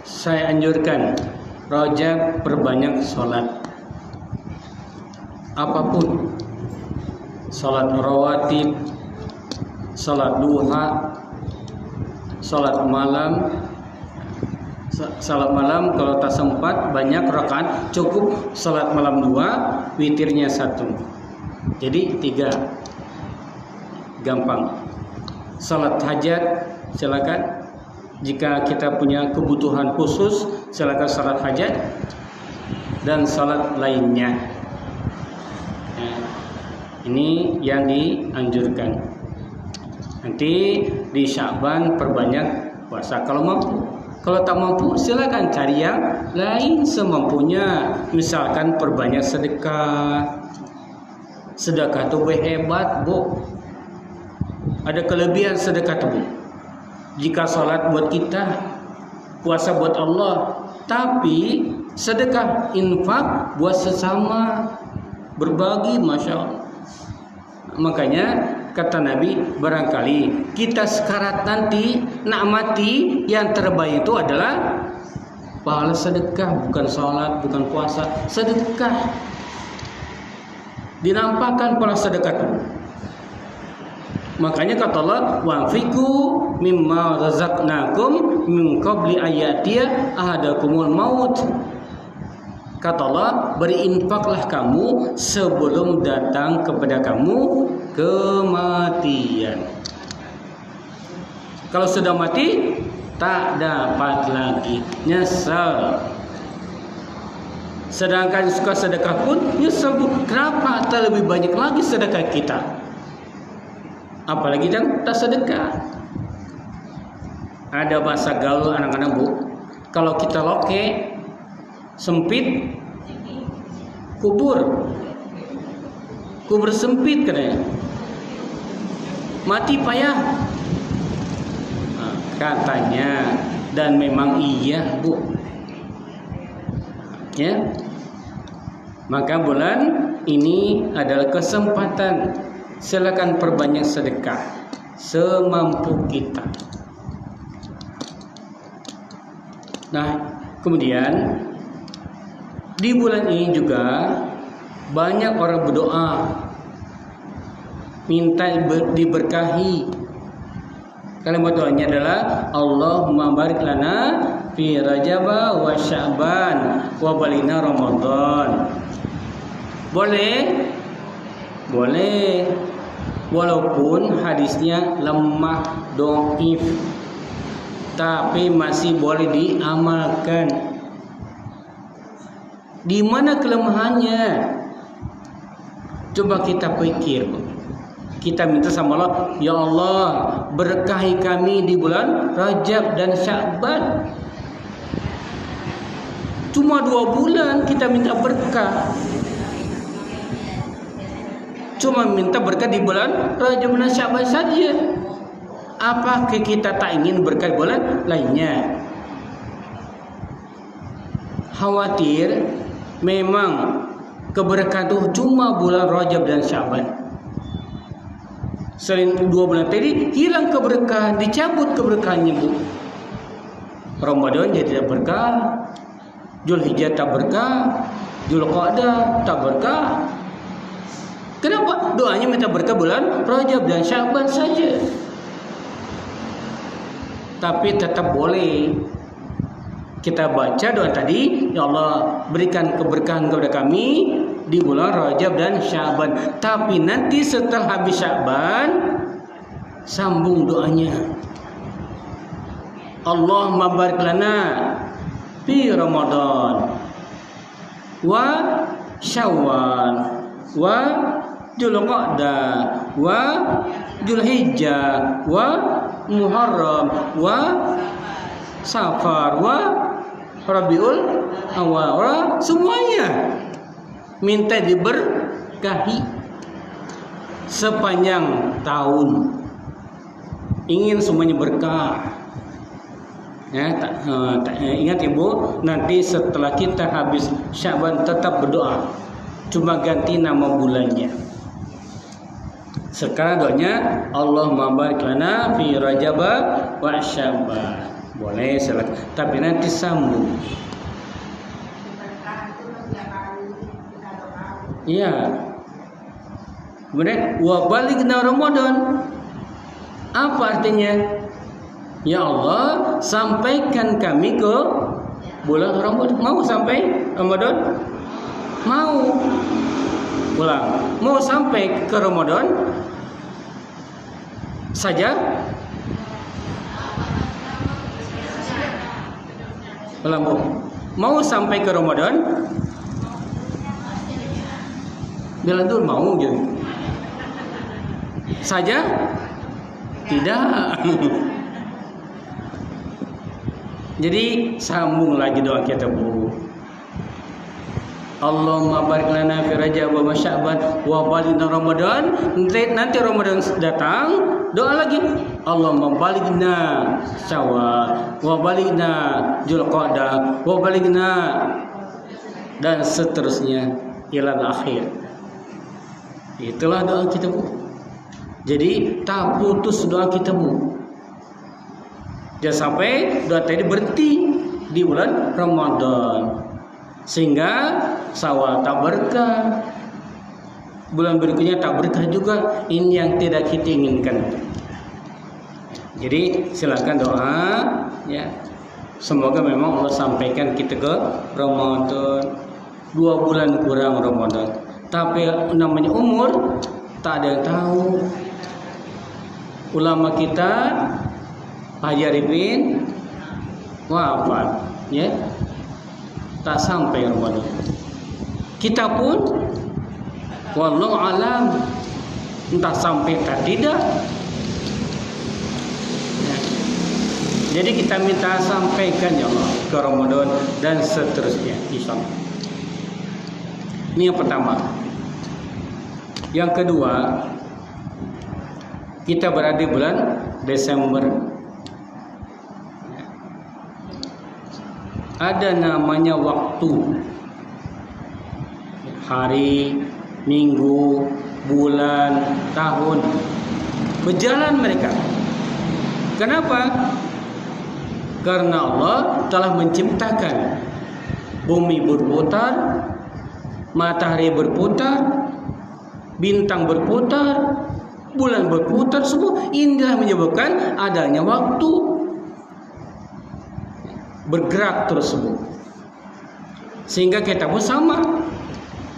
saya anjurkan Rajab perbanyak sholat. Apapun, sholat rawatib, sholat duha, sholat malam. Sholat malam kalau tak sempat banyak rakaat, cukup sholat malam 2, witirnya 1. Jadi 3. Gampang. Sholat hajat silakan. Jika kita punya kebutuhan khusus, silakan sholat hajat dan sholat lainnya. Ini yang dianjurkan. Nanti di Sya'ban perbanyak puasa kalau mampu. Kalau tak mampu, silakan cari yang lain semampunya. Misalkan perbanyak sedekah. Sedekah itu hebat, Bu. Ada kelebihan sedekah itu, Bu. Jika sholat buat kita, puasa buat Allah, tapi sedekah, infak buat sesama, berbagi, Masya Allah. Makanya kata Nabi, barangkali kita sekarat nanti nak mati, yang terbaik itu adalah pahala sedekah, bukan sholat, bukan puasa, sedekah. Dinampakkan pahala sedekah itu. Makanya kata Allah, wanfiqu mimma razaqnakum min qabli ayatiya ahadakumul maut. Kata Allah, berinfaklah kamu sebelum datang kepada kamu kematian. Kalau sudah mati, tak dapat lagi, nyesal. Sedangkan suka sedekah pun nyesal. Kenapa tak lebih banyak lagi sedekah kita? Apalagi yang tak sedekah. Ada bahasa gaul anak-anak, Bu. Kalau kita loke, sempit, kubur sempit katanya. Mati payah. Nah, katanya, dan memang iya, Bu. Ya. Maka bulan ini adalah kesempatan. Silakan perbanyak sedekah semampu kita. Nah, kemudian di bulan ini juga banyak orang berdoa minta diberkahi. Kalimat doanya adalah Allahumma barik lana fi Rajab wa Sya'ban wa balina Ramadan. Boleh, walaupun hadisnya lemah, dhaif, tapi masih boleh diamalkan. Di mana kelemahannya? Coba kita pikir. Kita minta sama Allah, ya Allah, berkahi kami di bulan Rajab dan Sya'ban. Cuma 2 bulan kita minta berkah. Cuma minta berkah di bulan Rajab dan Sya'ban saja. Apakah kita tak ingin berkah bulan lainnya? Khawatir memang keberkahan itu cuma bulan Rajab dan Sya'ban. Selain 2 bulan tadi hilang keberkahan, dicabut keberkahannya, Bu. Ramadan jadi tidak berkah, Zulhijjah tak berkah, Dzulqa'dah tak berkah. Kenapa? Doanya minta berkah bulan Rajab dan Sya'ban saja. Tapi tetap boleh kita baca doa tadi, ya Allah berikan keberkahan kepada kami di bulan Rajab dan Sya'ban. Tapi nanti setelah habis Sya'ban, sambung doanya. Allahumma barik lana fi Ramadan wa Syawal wa Dzulqa'dah wa Dzulhijjah wa Muharram wa Safar wa Rabiul Awal, semuanya minta diberkahi sepanjang tahun. Ingin semuanya berkah. Ya, ingat Ibu, nanti setelah kita habis Sya'ban tetap berdoa. Cuma ganti nama bulannya. Sekarang doanya Allahumma barik lana fi Rajab wa Sya'ban. Boleh silakan, tapi nanti sambung. Iya. Kemudian wa balighna Ramadan. Apa artinya? Ya Allah, sampaikan kami ke bulan Ramadan. Mau sampai Ramadan? Mau. Ulang. Mau sampai ke Ramadan saja? Ulang, Bu. Mau sampai ke Ramadan? Bilang dulu mau gitu. Saja? Tidak. Jadi sambung lagi doa kita, Bu. Allahumma barik lana fi Rajab wa Sya'ban wa balighna Ramadan. Nanti Ramadan datang, doa lagi. Allahumma balighna Syawal wa balighna Dzulqa'dah wa balighna, dan seterusnya ilal akhir. Itulah doa kita, Bu. Jadi tak putus doa kita, Bu. Jangan sampai doa tadi berhenti di bulan Ramadan, sehingga Syawal tak berkah, bulan berikutnya tak berkah juga. Ini yang tidak kita inginkan. Jadi silakan doa, ya. Semoga memang Allah sampaikan kita ke Ramadan. 2 bulan kurang Ramadan, tapi namanya umur tak ada yang tahu. Ulama kita Haji Arifin wafat, ya, tak sampai Ramadan. Kita pun wallahu alam, entah sampai tak tidak. Ya. Jadi kita minta sampaikan ya Allah ke Ramadan dan seterusnya, insyaallah. Ini yang pertama. Yang kedua, kita berada di bulan Desember. Ada namanya waktu, hari, minggu, bulan, tahun, berjalan mereka. Kenapa? Karena Allah telah menciptakan bumi berputar, matahari berputar, bintang berputar, bulan berputar, semua inilah menyebabkan adanya waktu. Bergerak tersebut, sehingga kita pun sama,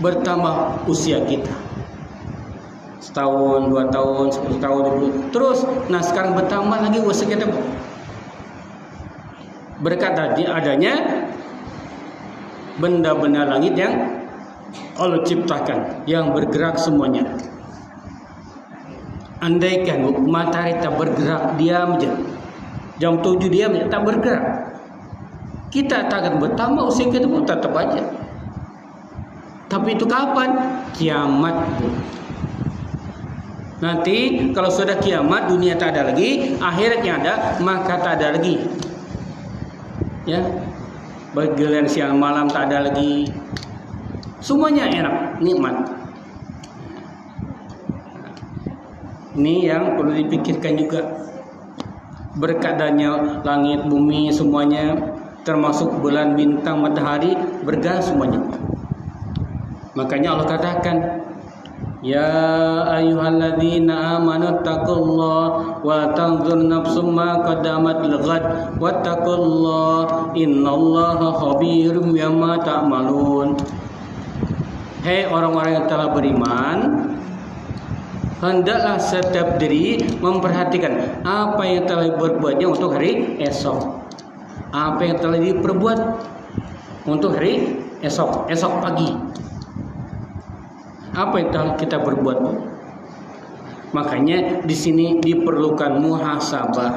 bertambah usia kita, setahun, 2 tahun, 10 tahun, 20 terus. Nah sekarang bertambah lagi usia kita, berkat adanya benda-benda langit yang Allah ciptakan, yang bergerak semuanya. Andaikan matahari tak bergerak, diam aja, jam 7 diam aja, tak bergerak, kita tak akan bertambah usia kita pun tetap aja. Tapi itu kapan? Kiamat. Nanti kalau sudah kiamat, dunia tak ada lagi, akhiratnya ada, maka tak ada lagi. Ya, bergiliran siang malam tak ada lagi. Semuanya enak, nikmat. Ini yang perlu dipikirkan juga. Berkat adanya langit, bumi, semuanya, termasuk bulan, bintang, matahari, bergerak semuanya. Makanya Allah katakan, ya ayyuhalladzina amanu taqullaha wa tanzur nafsum ma qaddamat lighad wattaqullaha innallaha khabirum bima ta'malun. Hei orang-orang yang telah beriman, hendaklah setiap diri memperhatikan apa yang telah berbuatnya untuk hari esok. Apa yang telah diperbuat untuk hari esok pagi. Apa yang telah kita berbuat? Makanya di sini diperlukan muhasabah,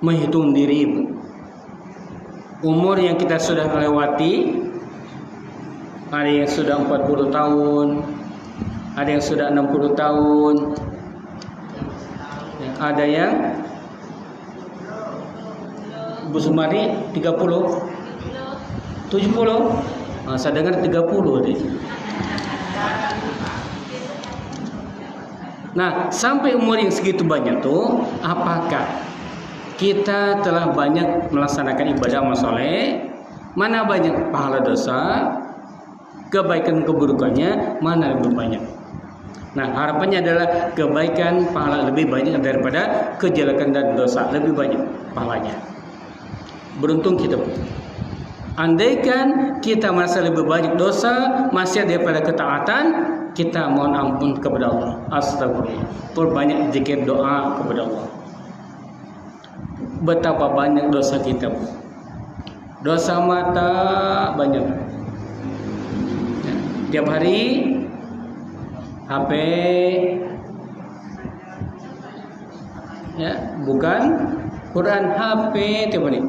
menghitung diri. Umur yang kita sudah lewati, ada yang sudah 40 tahun, ada yang sudah 60 tahun, ada yang Bu Sumari 30, 70. Saya dengar 30 deh. Nah, sampai umur yang segitu banyak tuh, apakah kita telah banyak melaksanakan ibadah amal soleh, mana banyak pahala dosa, kebaikan keburukannya mana lebih banyak. Nah, harapannya adalah kebaikan pahala lebih banyak daripada kejelekan dan dosa, lebih banyak pahalanya. Beruntung kita. Andaikan kita merasa lebih banyak dosa, maksiat daripada ketaatan, kita mohon ampun kepada Allah. Astagfirullah. Perbanyak zikir doa kepada Allah. Betapa banyak dosa kita. Dosa mata banyak. Tiap hari HP, ya, bukan Quran, HP tiap hari.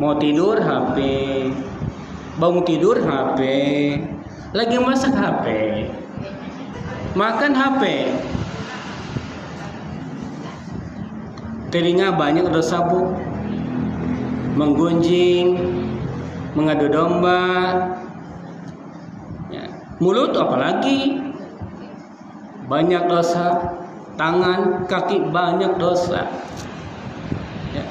Mau tidur HP, bangun tidur HP, lagi masak HP, makan HP. Telinga banyak dosa, Bu. Menggunjing, mengadu domba. Ya. Mulut apalagi banyak dosa. Tangan, kaki banyak dosa. Ya.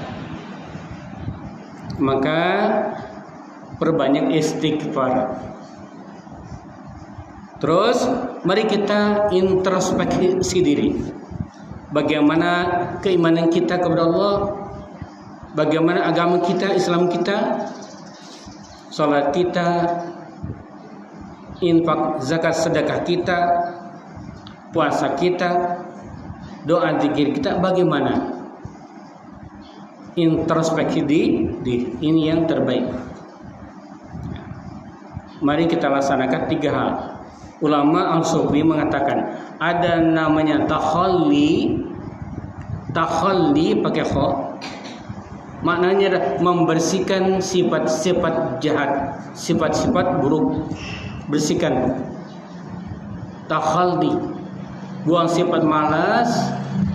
Maka perbanyak istighfar. Terus mari kita introspeksi diri. Bagaimana keimanan kita kepada Allah? Bagaimana agama kita, Islam kita? Salat kita, infak, zakat, sedekah kita, puasa kita, doa zikir kita bagaimana? Introspeksi diri. Ini yang terbaik. Mari kita laksanakan 3 hal. Ulama al-Sufi mengatakan ada namanya takhalli pakai kha. Maknanya adalah membersihkan sifat-sifat jahat, sifat-sifat buruk. Bersihkan. Takhalli. Buang sifat malas,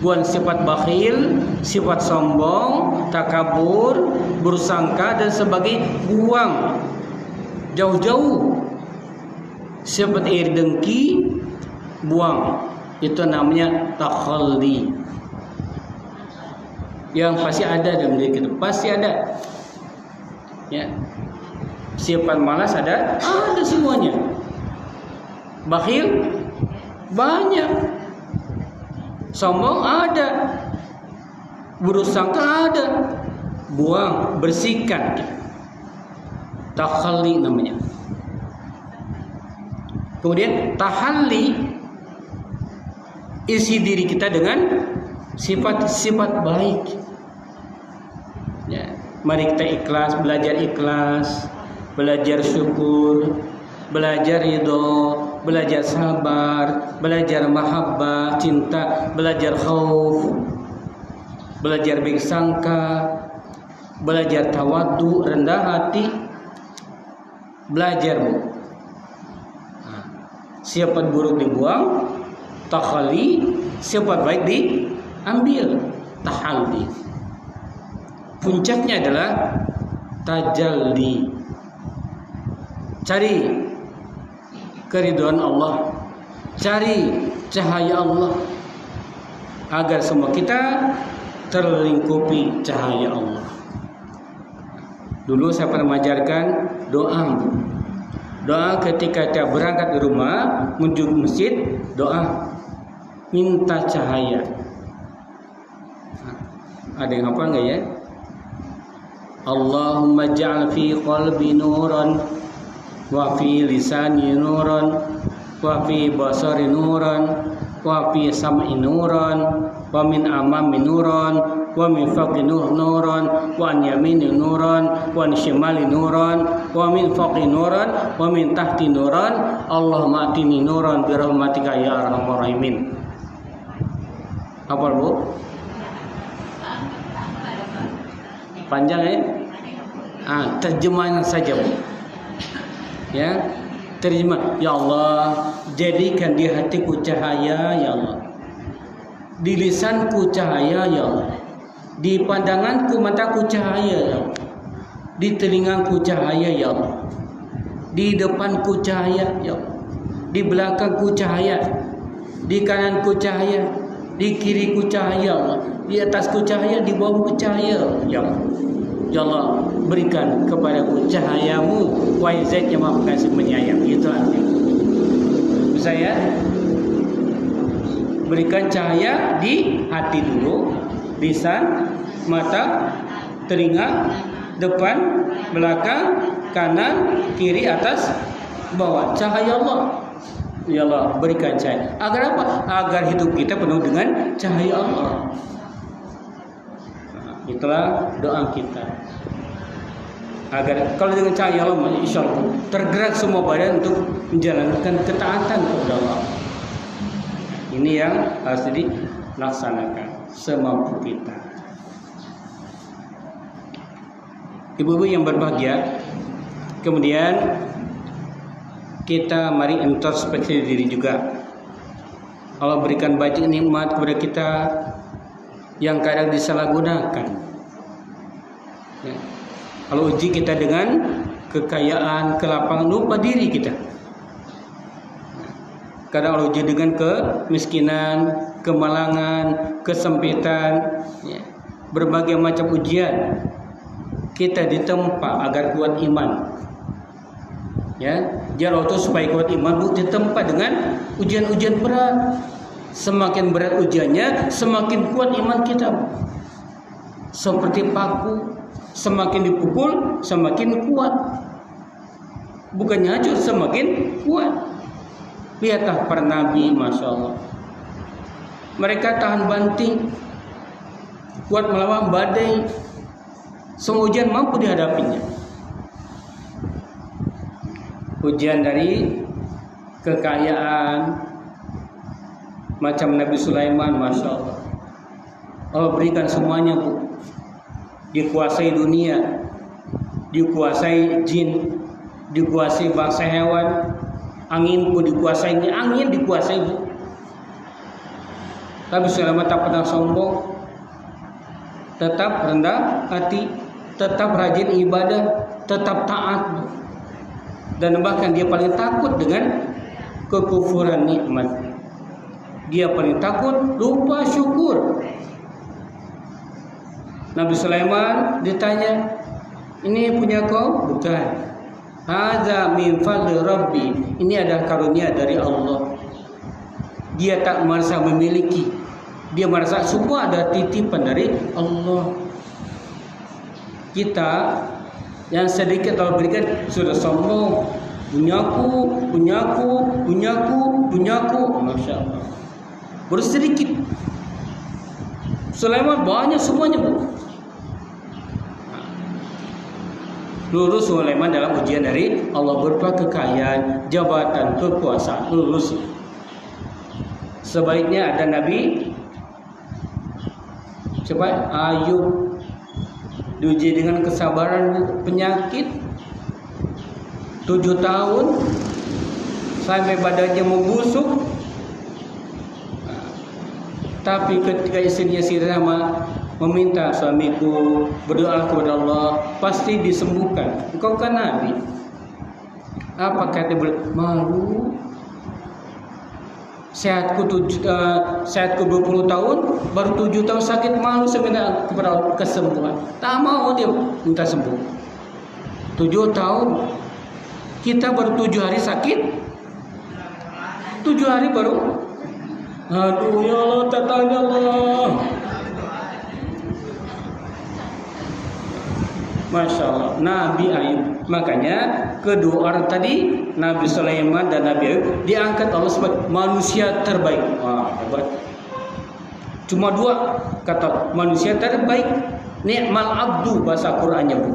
buang sifat bakhil, sifat sombong, takabur, bersangka dan sebagainya. Buang. Jauh-jauh. Sifat iri dengki, buang. Itu namanya takhalli. Yang pasti ada dalam diri kita, pasti ada. Ya. Sifat malas ada semuanya. Bakhil banyak. Sombong ada. Buruk sangka ada. Buang, bersihkan. Takhalli namanya. Kemudian tahalli, isi diri kita dengan sifat-sifat baik. Ya, mari kita ikhlas, belajar syukur, belajar ridho, belajar sabar, belajar mahabbah, cinta, belajar khauf, belajar baik sangka, belajar tawadhu, rendah hati, belajar, Bu. Sifat buruk dibuang, takhalli, sifat baik diambil, tahalli. Puncaknya adalah tajalli. Cari keridhaan Allah, cari cahaya Allah agar semua kita terlingkupi cahaya Allah. Dulu saya pernah mengajarkan doa. Doa ketika kita berangkat dari rumah menuju masjid, doa minta cahaya. Ada yang hafal enggak ya? Allahumma ja'al fi qalbi nuran wa fi lisani nuran wa fi basari nuran wa fi sam'i nuran wa min amami nuran wa min fawqi nuran wa an yamini nuran wa an shimali nuran wa min fawqi nuran wa min tahti nuran. Allahumma atini nuran bi rahmatika ya arhamar rahimin. Apa, Bu? Panjang ya? Terjemahan saja, Bu. Ya, terjemah. Ya Allah, jadikan di hatiku cahaya, ya Allah. Di lisanku cahaya, ya Allah. Di pandanganku mataku cahaya, ya Allah. Di telingaku cahaya, ya Allah. Di depanku cahaya, ya Allah. Di belakangku cahaya. Di kananku cahaya. Di kiriku cahaya, Allah. di atasku cahaya, di bawahku cahaya. Ya Allah, berikan kepadaku cahayamu, wahai Zat yang Maha Pengasih Penyayang. Itu artinya. Saya berikan cahaya di hati dulu, lisan, mata, telinga, depan, belakang, kanan, kiri, atas, bawah. Cahaya Allah. Ya Allah, berikan cahaya. Agar apa? Agar hidup kita penuh dengan cahaya Allah. Itulah doa kita. Agar kalau dengan cahaya Allah, insya Allah tergerak semua badan untuk menjalankan ketaatan kepada Allah. Ini yang harus dilaksanakan semampu kita. Ibu-ibu yang berbahagia, kemudian kita mari introspeksi diri juga. Allah berikan banyak nikmat kepada kita yang kadang disalahgunakan. Ya. Kalau uji kita dengan kekayaan, kelapangan, lupa diri kita. Kadang Allah uji dengan kemiskinan, kemalangan, kesempitan, ya. Berbagai macam ujian. Kita ditempa agar kuat iman. Ya, jangan waktu supaya kuat iman ditempa dengan ujian-ujian berat. Semakin berat ujiannya, semakin kuat iman kita. Seperti paku, semakin dipukul, semakin kuat. Bukannya hancur, semakin kuat. Lihatlah para nabi, masya Allah. Mereka tahan banting, kuat melawan badai. Semua ujian mampu dihadapinya. Ujian dari kekayaan, macam Nabi Sulaiman, masya Allah. Allah berikan semuanya, Bu. Dikuasai dunia, dikuasai jin, dikuasai bangsa hewan, angin pun dikuasai. Angin dikuasai, Bu. Nabi Sulaiman tak pernah sombong, tetap rendah hati, tetap rajin ibadah, tetap taat, dan bahkan dia paling takut dengan kekufuran nikmat. Dia paling takut lupa syukur. Nabi Sulaiman ditanya, ini punya kau? Bukan. Hadza min fadli Rabbi. Ini adalah karunia dari Allah. Dia tak merasa memiliki. Dia merasa semua ada titipan dari Allah. Kita yang sedikit Allah berikan sudah sombong. Punyaku, punyaku, punyaku, punyaku. Masya Allah. Baru sedikit. Sulaiman banyak semuanya, Bu. Lulus Sulaiman dalam ujian dari Allah berupa kekayaan, jabatan, kekuasaan. Lulus. Sebaiknya ada Nabi coba Ayub, diuji dengan kesabaran penyakit 7 tahun sampai badannya membusuk. Tapi ketika istrinya Sirama meminta, suamiku berdoa kepada Allah, pasti disembuhkan. Engkau kan Nabi. Apa kata beliau? Malu. Sehatku 20 tahun, baru 7 tahun sakit, malu sebenarnya kepada Allah kesembuhan. Tak mau dia minta sembuh. 7 tahun. Kita baru 7 hari sakit. 7 hari baru. Aduh ya Allah, tatanya Allah. Masya Allah, Nabi Ayub. Makanya kedua orang tadi, Nabi Sulaiman dan Nabi Ayub, diangkat Allah sebagai manusia terbaik. Wah, hebat. Cuma 2 kata manusia terbaik. Ni'mal abdu bahasa Qur'annya, Bu.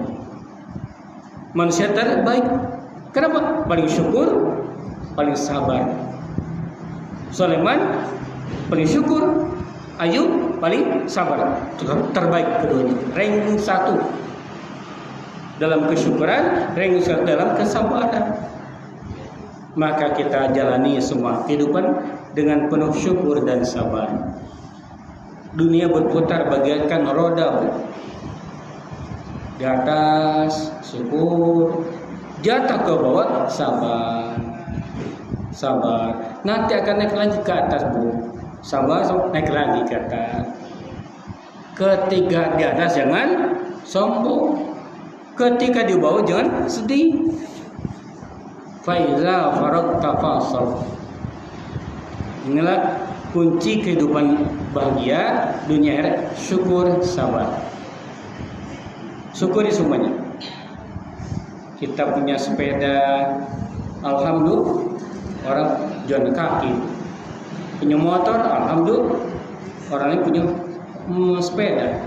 Manusia terbaik. Kenapa? Paling syukur, paling sabar. Sulaiman paling syukur, Ayub paling sabar. Terbaik keduanya. Ranking 1 dalam kesyukuran, ranking 1 dalam kesabaran. Maka kita jalani semua kehidupan dengan penuh syukur dan sabar. Dunia berputar bagaikan roda, Bu. Di atas syukur, jatuh ke bawah sabar. Sabar. Nanti akan naik lagi ke atas, Bu. Sabar, naik lagi ke atas. Ketika di atas jangan sombong. Ketika di bawah jangan sedih. Fa iza faragta fasal. Inilah kunci kehidupan bahagia dunia akhirat, syukur, sabar. Syukuri semuanya. Kita punya sepeda, alhamdulillah, orang jalan kaki. Punya motor, alhamdulillah, orang lain punya sepeda.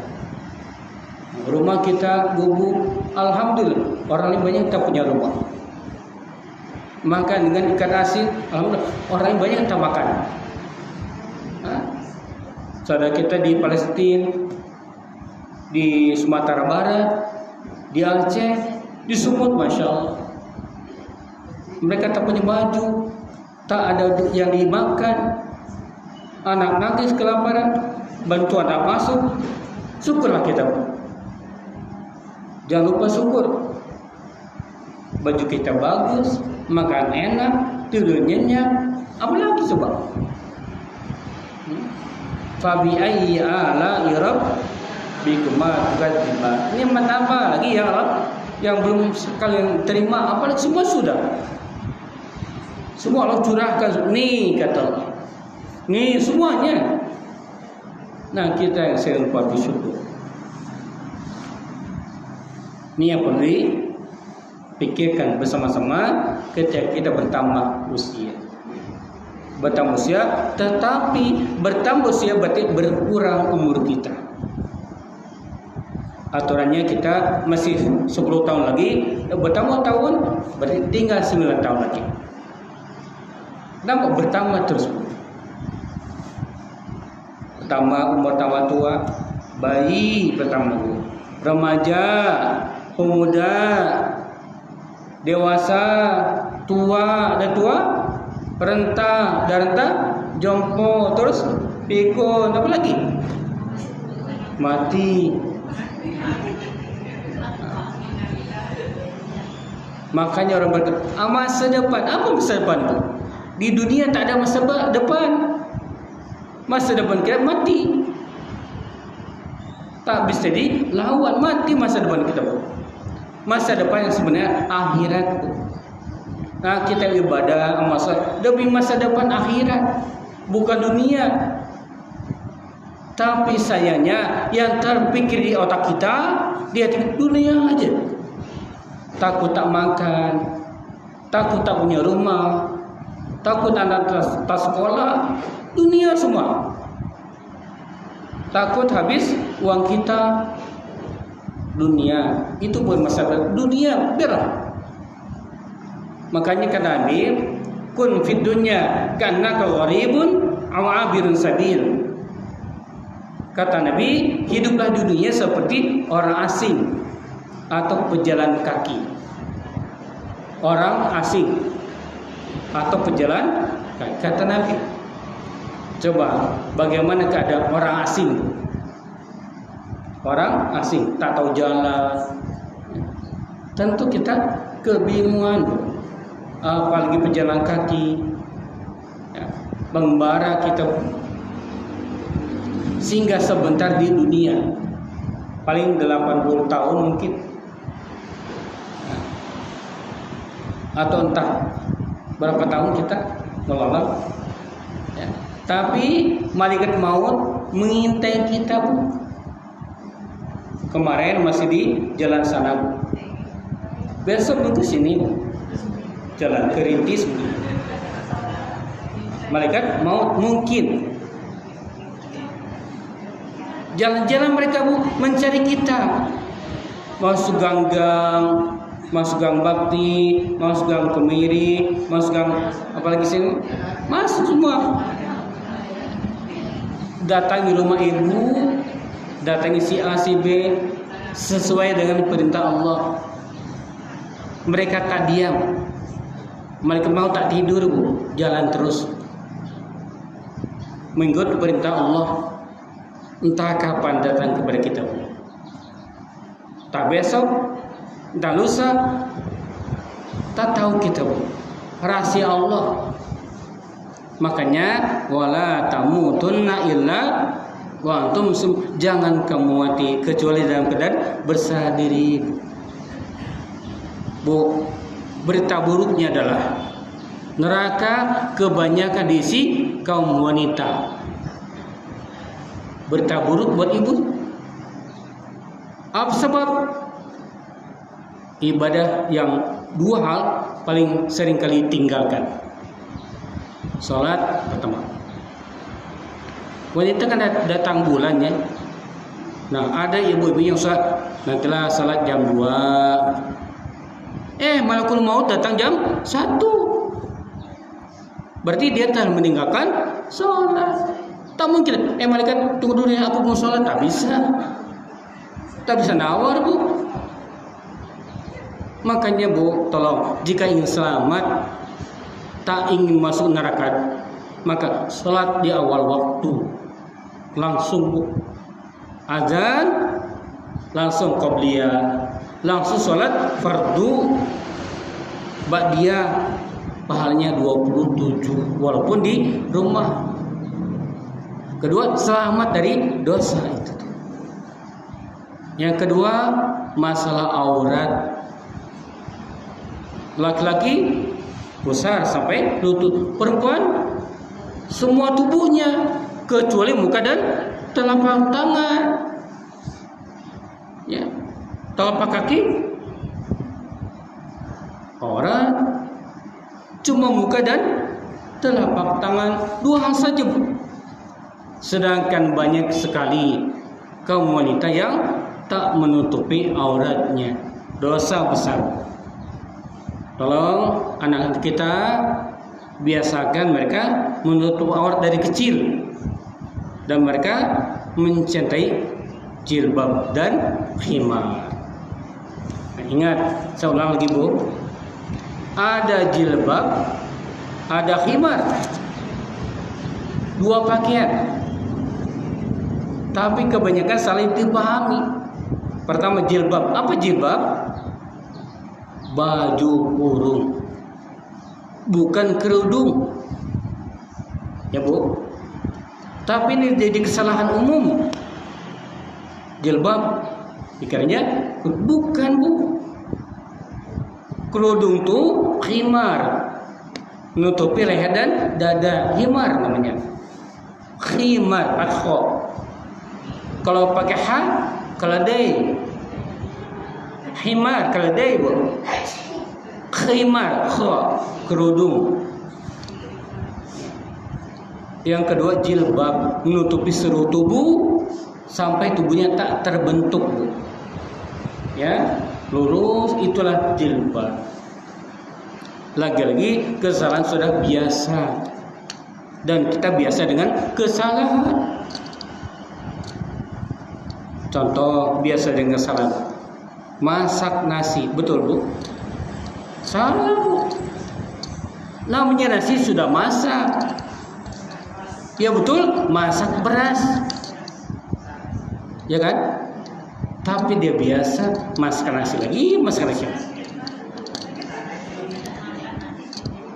Rumah kita gubuk, alhamdulillah, orang lain banyak kita punya rumah. Makan dengan ikan asin, alhamdulillah, orang lain banyak kita makan. Saudara kita di Palestina, di Sumatera Barat, di Aceh, di Sumut, masya Allah, mereka tak punya baju, tak ada yang dimakan, anak nangis kelaparan, bantuan tak masuk. Syukurlah kita, jangan lupa syukur. Baju kita bagus, makan enak, tidur nyenyak, apalagi coba. Fabi ayyi ala'i rabbikuma tukadziban. Ini menambah lagi ya Allah yang belum kalian terima, apalagi semua sudah. Semua Allah curahkan, nih kata Allah. Nih semuanya. Nah, kita yang saya lupa bersyukur. Ini yang perlu dipikirkan bersama-sama ketika kita bertambah usia. Bertambah usia, tetapi bertambah usia berarti berkurang umur kita. Aturannya kita masih 10 tahun lagi, bertambah tahun berarti tinggal 9 tahun lagi. Kenapa bertambah terus? Bertambah umur, tambah tua, bayi bertambah, remaja, pemuda, dewasa, tua dan tua, renta dan renta, jompo, terus pikun, apa lagi? Mati. Makanya orang berkata, masa depan, apa masa depan itu? Di dunia tak ada masa depan. Masa depan kita mati. Tak bisa dilawan, mati masa depan kita. Masa depan yang sebenarnya akhirat. Nah, kita ibadah demi masa depan akhirat, bukan dunia. Tapi sayangnya yang terpikir di otak kita di hati dunia aja. Takut tak makan, takut tak punya rumah, takut anak tak sekolah, dunia semua. Takut habis uang kita, dunia. Itu bukan masalah dunia, biarlah. Makanya kata Nabi, kun fid dunya kannaka gharibun aw abirun sabil. Kata Nabi, hiduplah di dunia seperti orang asing atau pejalan kaki. Orang asing atau pejalan kaki. Kata Nabi, coba bagaimana keadaan orang asing? Orang asing tak tahu jalan, tentu kita kebingungan. Apalagi pejalan kaki, pengembara kita singgah sebentar di dunia, paling 80 tahun mungkin, atau entah berapa tahun kita nggak. Tapi malaikat maut mengintai kita, Bu. Kemarin masih di jalan sana, Bu. Besok ke sini, Bu. Jalan kerintis, malaikat maut mungkin jalan-jalan mereka, Bu, mencari kita, masuk gang, masuk gang bakti, masuk gang kemiri, masuk gang apalagi sini, masuk semua. Datangi rumah ibu, datangi si A si B sesuai dengan perintah Allah. Mereka tak diam. Mereka mau tak tidur, Bu, jalan terus mengikut perintah Allah. Entah kapan datang kepada kita, Bu. Tak besok, tak lusa, tak tahu kita, Bu. Rahasia Allah. Makanya wala tamutunna illa Wa antum jangan kamu mati kecuali dalam keadaan berserah diri. Bu, berita buruknya adalah neraka kebanyakan diisi kaum wanita. Berita buruk buat ibu. Apa sebab? Ibadah yang dua hal paling sering kali tinggalkan. Salat pertama. Wanita kan datang bulannya. Nah, ada ibu-ibu yang salat, nantilah salat jam 2. Malakul maut datang jam 1. Berarti dia telah meninggalkan salat. Tak mungkin, malaikat tunggu dulu ya, aku mau salat. Tak bisa. Tak bisa nawar, Bu. Makanya, Bu, tolong, jika ingin selamat, tak ingin masuk neraka, maka salat di awal waktu. Langsung, Bu, azan, langsung qobliyah, langsung sholat fardu ba'diyah, pahalanya 27 walaupun di rumah. Kedua, selamat dari dosa itu. Yang kedua, masalah aurat. Laki-laki besar sampai lutut, perempuan semua tubuhnya kecuali muka dan telapak tangan. Ya, telapak kaki orang, cuma muka dan telapak tangan, 2 hal saja, Bu. Sedangkan banyak sekali kaum wanita yang tak menutupi auratnya, dosa besar. Tolong anak kita biasakan mereka menutup aurat dari kecil, dan mereka mencintai jilbab dan khimar. Nah, ingat, saya ulang lagi, Bu. Ada jilbab, ada khimar. 2 pakaian. Tapi kebanyakan saling dipahami. Pertama, jilbab. Apa jilbab? Baju kurung, bukan kerudung. Ya, Bu. Tapi ini jadi kesalahan umum. Jilbab dikiranya bukan, Bu. Kerudung tuh khimar, menutupi leher dan dada. Khimar namanya. Khimar akho. Kalau pakai ha, keledai. Khimar keledai, Bu. Khimar kho, kerudung. Yang kedua, jilbab, menutupi seluruh tubuh sampai tubuhnya tak terbentuk, Bu. Ya, lurus, itulah jilbab. Lagi-lagi kesalahan sudah biasa, dan kita biasa dengan kesalahan. Contoh biasa dengan kesalahan, masak nasi, betul, Bu? Salah, Bu. Namanya nasi sudah masak. Ya betul, masak beras, ya kan? Tapi dia biasa masak nasi lagi, masak nasi.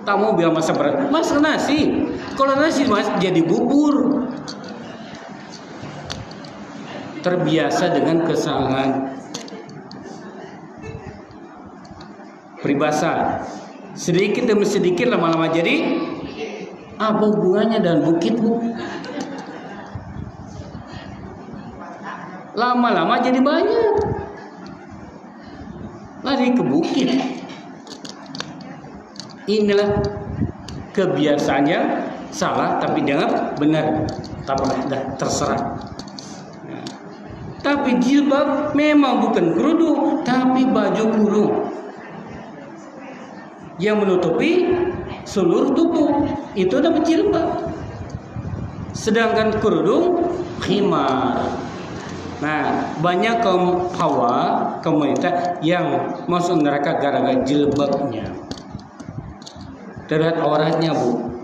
Tak mau bilang masak beras, masak nasi. Kalau nasi jadi bubur. Terbiasa dengan kesalahan. Peribahasa, sedikit demi sedikit lama-lama jadi. Apa hubungannya dengan bukit, Bu? Lama-lama jadi banyak. Lari ke bukit. Inilah kebiasaannya, salah tapi dianggap benar. Tapi dah terserah. Nah, tapi jilbab memang bukan kerudung, tapi baju kurung yang menutupi seluruh tubuh, itu adalah jilbab. Sedangkan kerudung khimar. Nah, banyak kaum hawa, kaum wanita yang masuk neraka gara-gara jilbabnya. Terlihat auratnya, Bu.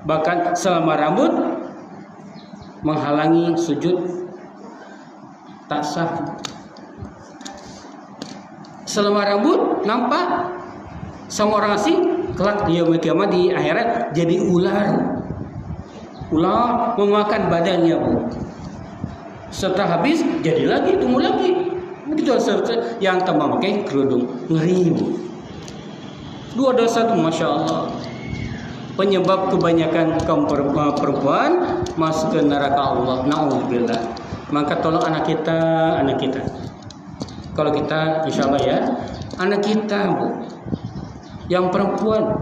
Bahkan selama rambut menghalangi sujud, tak sah. Selama rambut nampak sama orang asing, kelak di yaumul kiamat di akhirat jadi ular. Ular memakan badannya, Bu. Setelah habis jadi lagi, tumbuh lagi. Begitu yang tak memakai kerudung, ngeri. Dua dosa itu masya Allah penyebab kebanyakan kaum perempuan masuk ke neraka Allah. Na'udzubillah. Maka tolong anak kita. Kalau kita insya Allah ya, anak kita Bu, yang perempuan,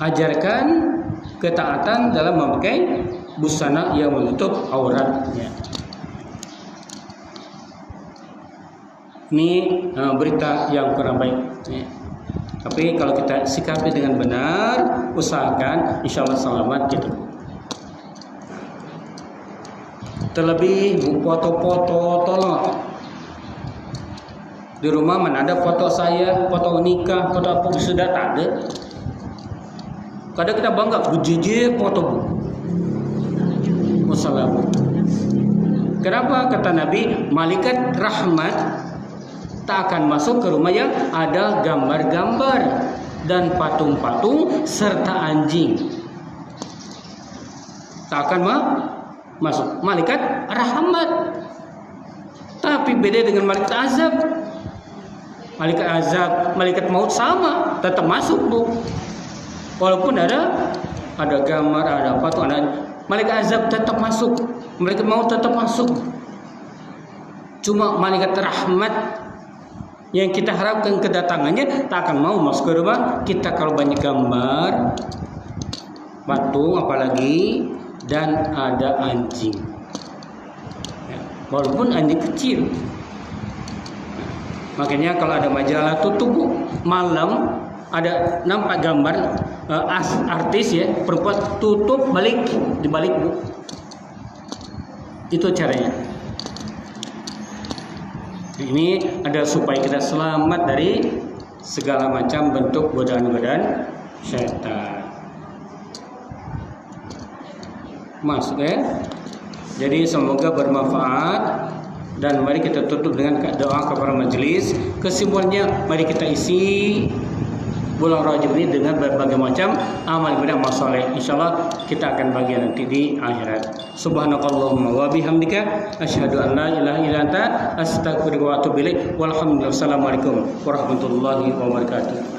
ajarkan ketaatan dalam memakai busana yang menutup auratnya. Ini berita yang kurang baik. Ya. Tapi kalau kita sikapi dengan benar, usahakan insya Allah selamat gitu. Terlebih foto-foto, tolong. Di rumah mana ada foto saya, foto nikah, foto apa sudah tak ada. Kadang kita bangga, bujiji foto. Wassalamu. Kenapa kata Nabi, malaikat rahmat tak akan masuk ke rumah yang ada gambar-gambar dan patung-patung serta anjing. Tak akan masuk. Malaikat rahmat. Tapi beda dengan malaikat azab. Malaikat azab, malaikat maut sama, tetap masuk Bu. Walaupun ada gambar, ada patung, ada malaikat azab tetap masuk. Malaikat maut tetap masuk. Cuma malaikat rahmat yang kita harapkan kedatangannya tak akan mau masuk ke rumah kita kalau banyak gambar, patung apalagi, dan ada anjing. Ya, walaupun anjing kecil. Makanya kalau ada majalah tutup Bu, malam ada nampak gambar artis ya perempuan tutup balik dibalik Bu. Itu caranya. Ini ada supaya kita selamat dari segala macam bentuk godaan-godaan syaitan. Masuk ya. Jadi semoga bermanfaat dan mari kita tutup dengan doa kepada majelis. Kesimpulannya mari kita isi bulan Rajab ini dengan berbagai macam amal ibadah masaleh. Insyaallah kita akan bagi nanti di akhirat. Subhanakallahumma wa bihamdika asyhadu an la ilaha illa anta astaghfiruka wa atubu ilaik. Walhamdulillah. Assalamualaikum warahmatullahi wabarakatuh.